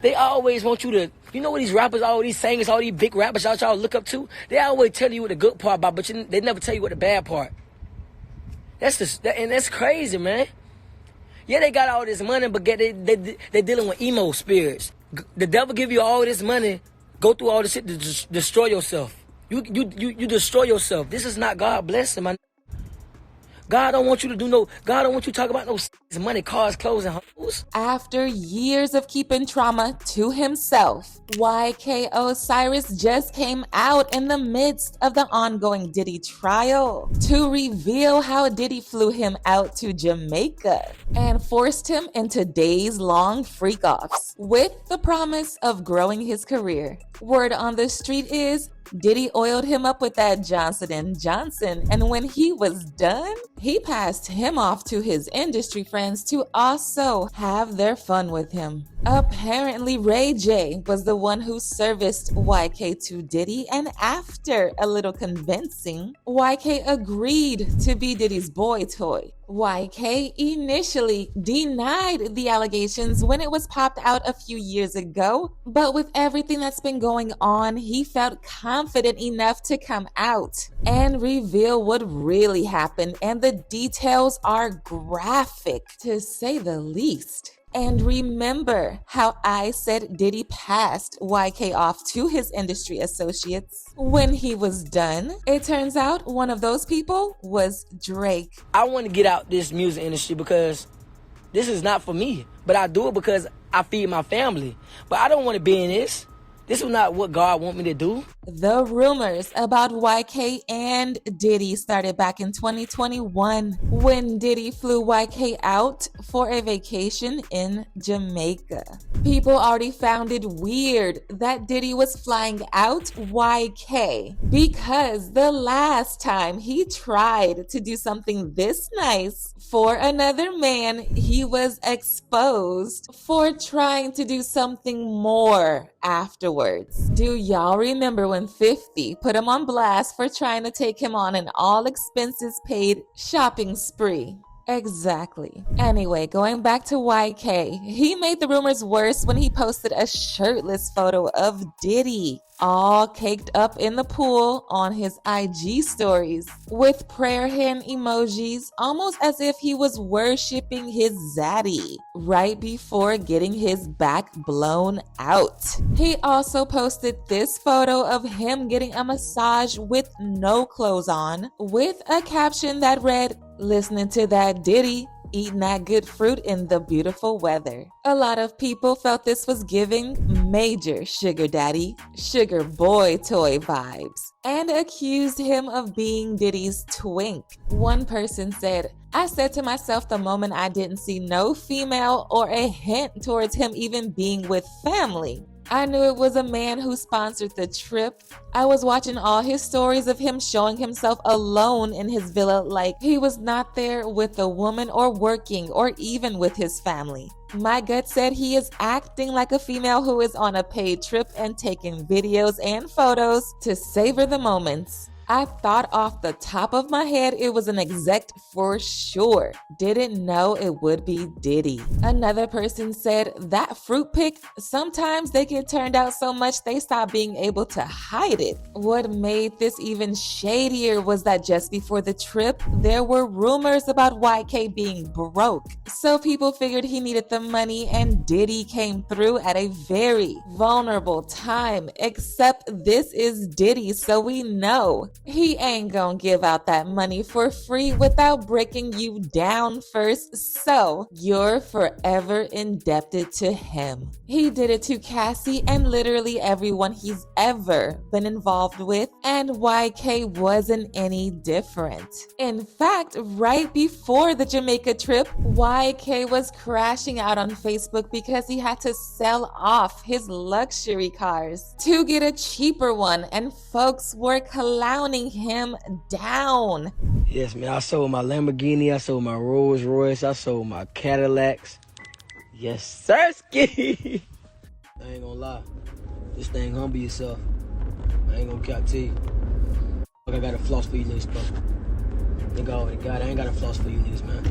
They always want you to, you know what these rappers, all these singers, all these big rappers y'all look up to? They always tell you what the good part about, but they never tell you what the bad part. And that's crazy, man. Yeah, they got all this money, but they dealing with emo spirits. The devil give you all this money, go through all this shit to destroy yourself. You destroy yourself. This is not God blessing, man. God don't want you to God don't want you to talk about no money, cars, clothes, and hoes. After years of keeping trauma to himself, YK Osiris just came out in the midst of the ongoing Diddy trial to reveal how Diddy flew him out to Jamaica and forced him into days-long freak-offs with the promise of growing his career. Word on the street is Diddy oiled him up with that Johnson & Johnson, and when he was done, he passed him off to his industry friends to also have their fun with him. Apparently, Ray J was the one who serviced YK to Diddy, and after a little convincing, YK agreed to be Diddy's boy toy. YK initially denied the allegations when it was popped out a few years ago, but with everything that's been going on, he felt confident enough to come out and reveal what really happened, and the details are graphic, to say the least. And remember how I said Diddy passed YK off to his industry associates when he was done? It turns out one of those people was Drake. I want to get out this music industry because this is not for me, but I do it because I feed my family. But I don't want to be in this. This is not what God want me to do. The rumors about YK and Diddy started back in 2021 when Diddy flew YK out for a vacation in Jamaica. People already found it weird that Diddy was flying out YK because the last time he tried to do something this nice for another man, he was exposed for trying to do something more afterwards. Do y'all remember when 50 put him on blast for trying to take him on an all expenses paid shopping spree? Exactly. Anyway, going back to YK, he made the rumors worse when he posted a shirtless photo of Diddy, all caked up in the pool on his IG stories, with prayer hand emojis, almost as if he was worshipping his zaddy, right before getting his back blown out. He also posted this photo of him getting a massage with no clothes on, with a caption that read, "Listening to that Diddy, eating that good fruit in the beautiful weather." A lot of people felt this was giving major sugar daddy, sugar boy toy vibes, and accused him of being Diddy's twink. One person said, "I said to myself the moment I didn't see no female or a hint towards him even being with family. I knew it was a man who sponsored the trip. I was watching all his stories of him showing himself alone in his villa like he was not there with a woman or working or even with his family. My gut said he is acting like a female who is on a paid trip and taking videos and photos to savor the moments. I thought off the top of my head it was an exec for sure. Didn't know it would be Diddy." Another person said that fruit pic, sometimes they get turned out so much they stop being able to hide it. What made this even shadier was that just before the trip, there were rumors about YK being broke. So people figured he needed the money, and Diddy came through at a very vulnerable time. Except this is Diddy, so we know he ain't gonna give out that money for free without breaking you down first, so you're forever indebted to him. He did it to Cassie and literally everyone he's ever been involved with, and YK wasn't any different. In fact, right before the Jamaica trip, YK was crashing out on Facebook because he had to sell off his luxury cars to get a cheaper one, and folks were clowning him down. Yes, man, I sold my Lamborghini, I sold my Rolls Royce, I sold my Cadillacs. Yes, sirski. I ain't gonna lie. This thing humble yourself. I ain't gonna cap to you. Look, I got a floss for you niggas, bro. Thank God, I ain't got a floss for you niggas, man.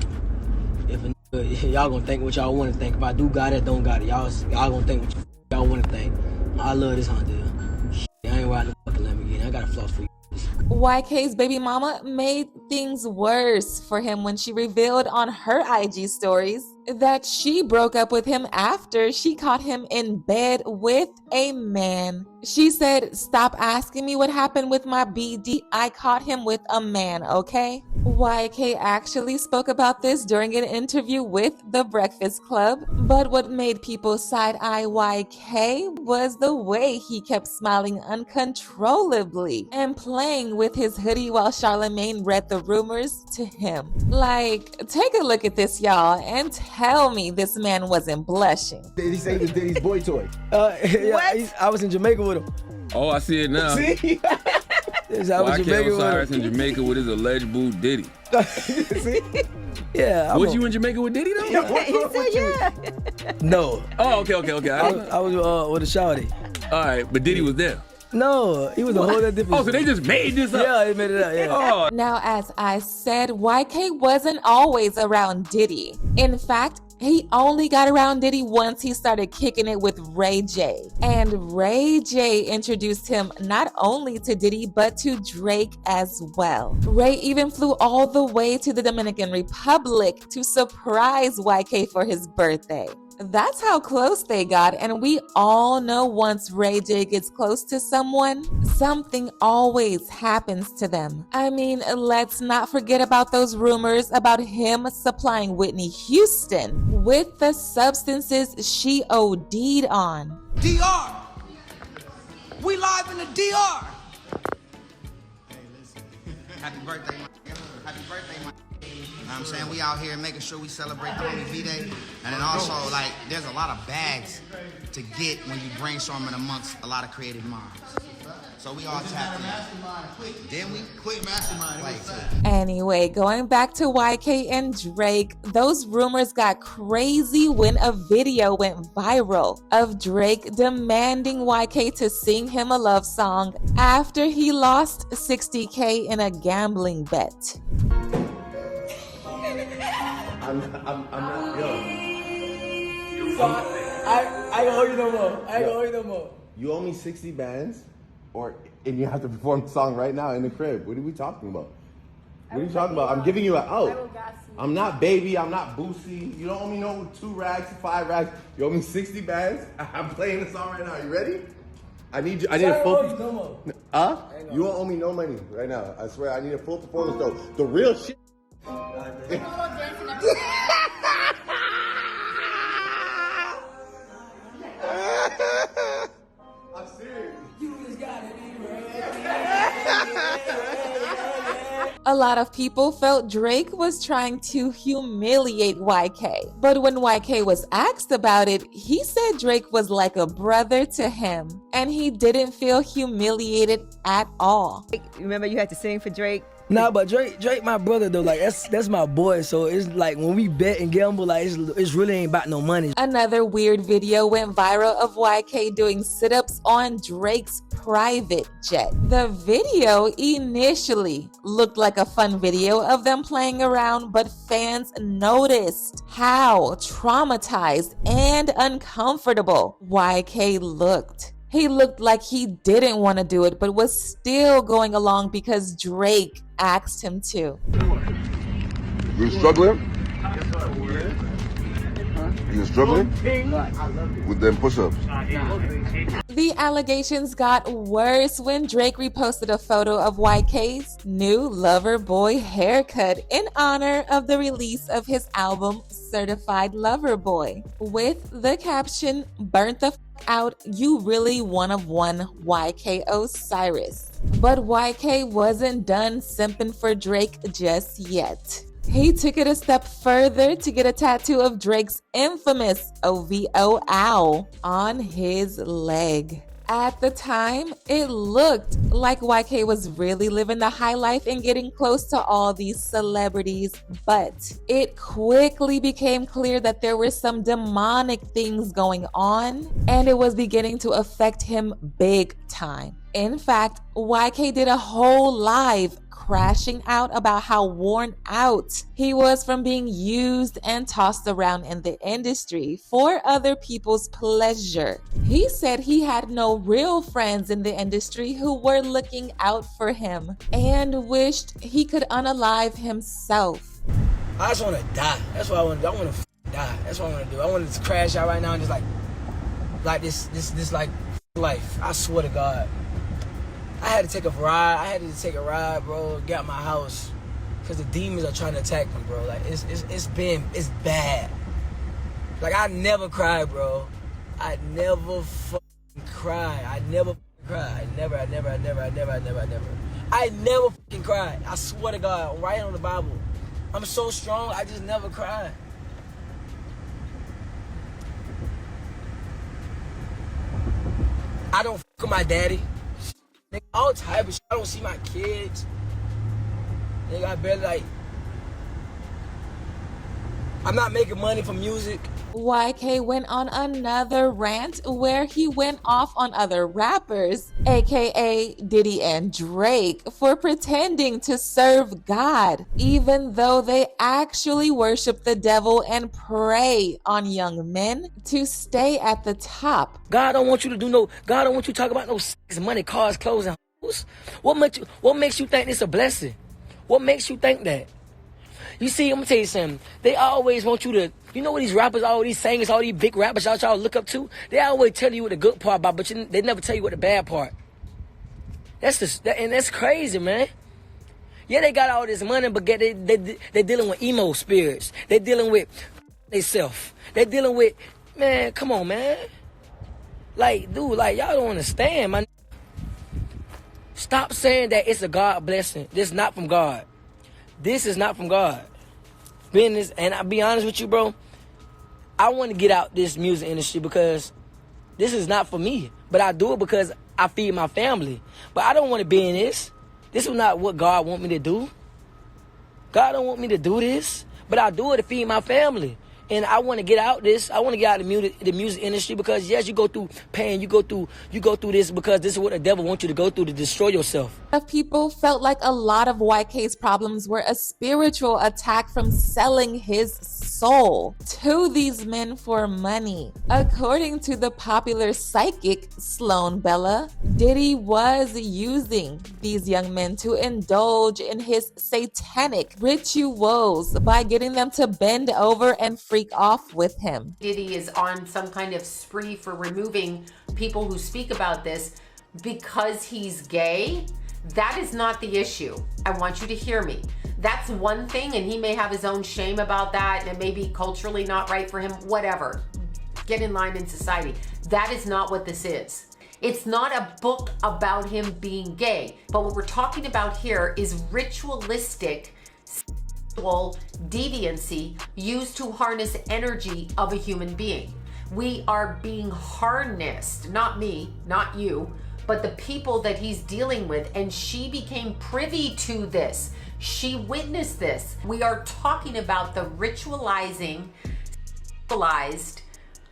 If a nigga, y'all gonna think what y'all wanna think. If I do got it, don't got it. Y'all gonna think what you I want to thank. I love this Honda. I ain't riding the fucking Lamborghini. I got a floss for you. YK's baby mama made things worse for him when she revealed on her IG stories that she broke up with him after she caught him in bed with a man. She said, "Stop asking me what happened with my BD. I caught him with a man, okay?" YK actually spoke about this during an interview with The Breakfast Club, but what made people side-eye YK was the way he kept smiling uncontrollably and playing with his hoodie while Charlemagne read the rumors to him. Like, take a look at this, y'all, and tell me this man wasn't blushing. Did he say he was Diddy's boy toy? Yeah, I was in Jamaica with him. Oh, I see it now. See? I was in Jamaica with Osiris him. in Jamaica with his alleged boo Diddy. See? Yeah. Was you in Jamaica with Diddy though? He said yeah. No. Oh, okay. I was with a shawty. All right, but Diddy was there. No, he was a whole other different. Oh, so they just made this up? Yeah, they made it up, yeah. Oh. Now, as I said, YK wasn't always around Diddy. In fact, he only got around Diddy once he started kicking it with Ray J. And Ray J introduced him not only to Diddy, but to Drake as well. Ray even flew all the way to the Dominican Republic to surprise YK for his birthday. That's how close they got, and we all know once Ray J gets close to someone, something always happens to them. I mean, let's not forget about those rumors about him supplying Whitney Houston with the substances she OD'd on. DR! We live in the DR! Hey, listen. Happy birthday, my Happy birthday, my You know what I'm saying? We out here making sure we celebrate the homie V-Day. And then also, like, there's a lot of bags to get when you brainstorming amongst a lot of creative minds. So we all tapped in. Then we quit mastermind. Anyway, going back to YK and Drake, those rumors got crazy when a video went viral of Drake demanding YK to sing him a love song after he lost $60K in a gambling bet. I'm not, yo. I ain't gonna hold you no more. I ain't gonna hold you no more. You owe me 60 bands, and you have to perform the song right now in the crib. What are we talking about? What are you talking about? I'm giving you an out. I'm not Baby. I'm not Boosie. You don't owe me no 2 rags, 5 rags. You owe me 60 bands. I'm playing the song right now. You ready? I need you. I need a full. You don't owe me no money right now. I swear. I need a full performance though. The real shit. I'm serious. You just gotta be ready. A lot of people felt Drake was trying to humiliate YK. But when YK was asked about it, he said Drake was like a brother to him, and he didn't feel humiliated at all. Remember you had to sing for Drake? Nah, but Drake, my brother though. Like that's my boy. So it's like when we bet and gamble, like it's really ain't about no money. Another weird video went viral of YK doing sit-ups on Drake's private jet. The video initially looked like a fun video of them playing around, but fans noticed how traumatized and uncomfortable YK looked. He looked like he didn't want to do it, but was still going along because Drake asked him to. You struggling? You struggling? With them push-ups? The allegations got worse when Drake reposted a photo of YK's new lover boy haircut in honor of the release of his album Certified Lover Boy, with the caption, "Burnt the f*** out, you really one of one, YK Osiris." But YK wasn't done simping for Drake just yet. He took it a step further to get a tattoo of Drake's infamous OVO owl on his leg. At the time, it looked like YK was really living the high life and getting close to all these celebrities, but it quickly became clear that there were some demonic things going on, and it was beginning to affect him big time. In fact, YK did a whole live crashing out about how worn out he was from being used and tossed around in the industry for other people's pleasure. He said he had no real friends in the industry who were looking out for him and wished he could unalive himself. I just want to die. That's what I want to do. I want to die. That's what I want to do. I want to just crash out right now and just like this like life. I swear to God. I had to take a ride, bro, get out my house. Because the demons are trying to attack me, bro. Like, it's bad. Like, I never cry, bro. I never fucking cry. I never fucking cry. I swear to God, I'm writing on the Bible. I'm so strong, I just never cry. I don't fuck with my daddy. Nigga, all type of shit. I don't see my kids. Nigga, I barely I'm not making money from music. YK went on another rant where he went off on other rappers, aka Diddy and Drake, for pretending to serve God, even though they actually worship the devil and prey on young men to stay at the top. God don't want you to talk about no sex, money, cars, clothes, and hoes. What makes you think it's a blessing? What makes you think that? You see, I'm gonna tell you something. They always want you to, you know what these rappers, all these singers, all these big rappers y'all look up to? They always tell you what the good part about, but they never tell you what the bad part. And that's crazy, man. Yeah, they got all this money, but they dealing with emo spirits. They dealing with themselves. They dealing with, man, come on, man. Like, dude, like, y'all don't understand, man. Stop saying that it's a God blessing. This is not from God. This is not from God. Business, and I'll be honest with you, bro. I want to get out this music industry because this is not for me. But I do it because I feed my family. But I don't want to be in this. This is not what God want me to do. God don't want me to do this. But I do it to feed my family. And I want to get out this. I want to get out of the music industry because yes, you go through pain. You go through this because this is what the devil wants you to go through to destroy yourself. People felt like a lot of YK's problems were a spiritual attack from selling his soul to these men for money. According to the popular psychic Sloan Bella, Diddy was using these young men to indulge in his satanic rituals by getting them to bend over and freak off with him. Diddy is on some kind of spree for removing people who speak about this because he's gay. That is not the issue. I want you to hear me. That's one thing, and he may have his own shame about that, and it may be culturally not right for him, whatever. Get in line in society. That is not what this is. It's not a book about him being gay, but what we're talking about here is ritualistic sexual deviancy used to harness energy of a human being. We are being harnessed, not me, not you, but the people that he's dealing with, and she became privy to this. She witnessed this. We are talking about the ritualizing, sexualized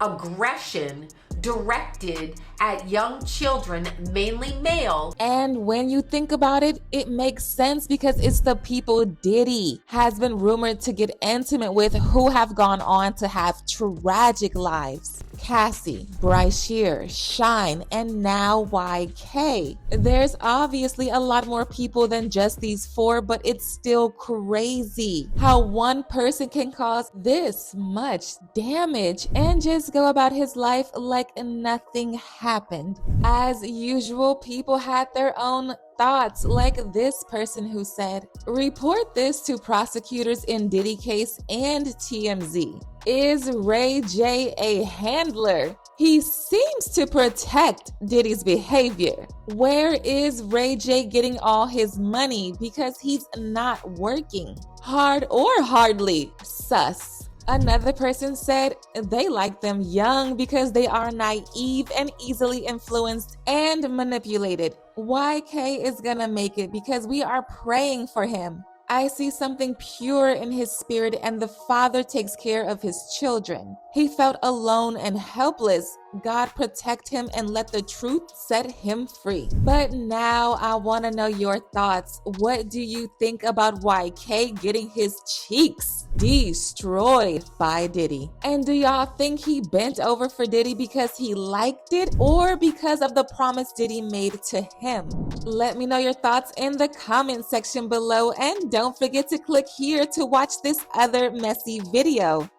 aggression directed at young children, mainly male. And when you think about it, it makes sense because it's the people Diddy has been rumored to get intimate with who have gone on to have tragic lives. Cassie, Bryshear, Shine, and now YK. There's obviously a lot more people than just these four, but it's still crazy how one person can cause this much damage and just go about his life like nothing happened. As usual, people had their own thoughts, like this person who said, report this to prosecutors in Diddy case and TMZ. Is Ray J a handler? He seems to protect Diddy's behavior. Where is Ray J getting all his money? Because he's not working. Hard or hardly? Sus. Another person said they like them young because they are naive and easily influenced and manipulated. YK is gonna make it because we are praying for him. I see something pure in his spirit, and the Father takes care of his children. He felt alone and helpless. God protect him and let the truth set him free. But now I want to know your thoughts. What do you think about YK getting his cheeks destroyed by Diddy? And do y'all think he bent over for Diddy because he liked it or because of the promise Diddy made to him? Let me know your thoughts in the comment section below, and don't forget to click here to watch this other messy video.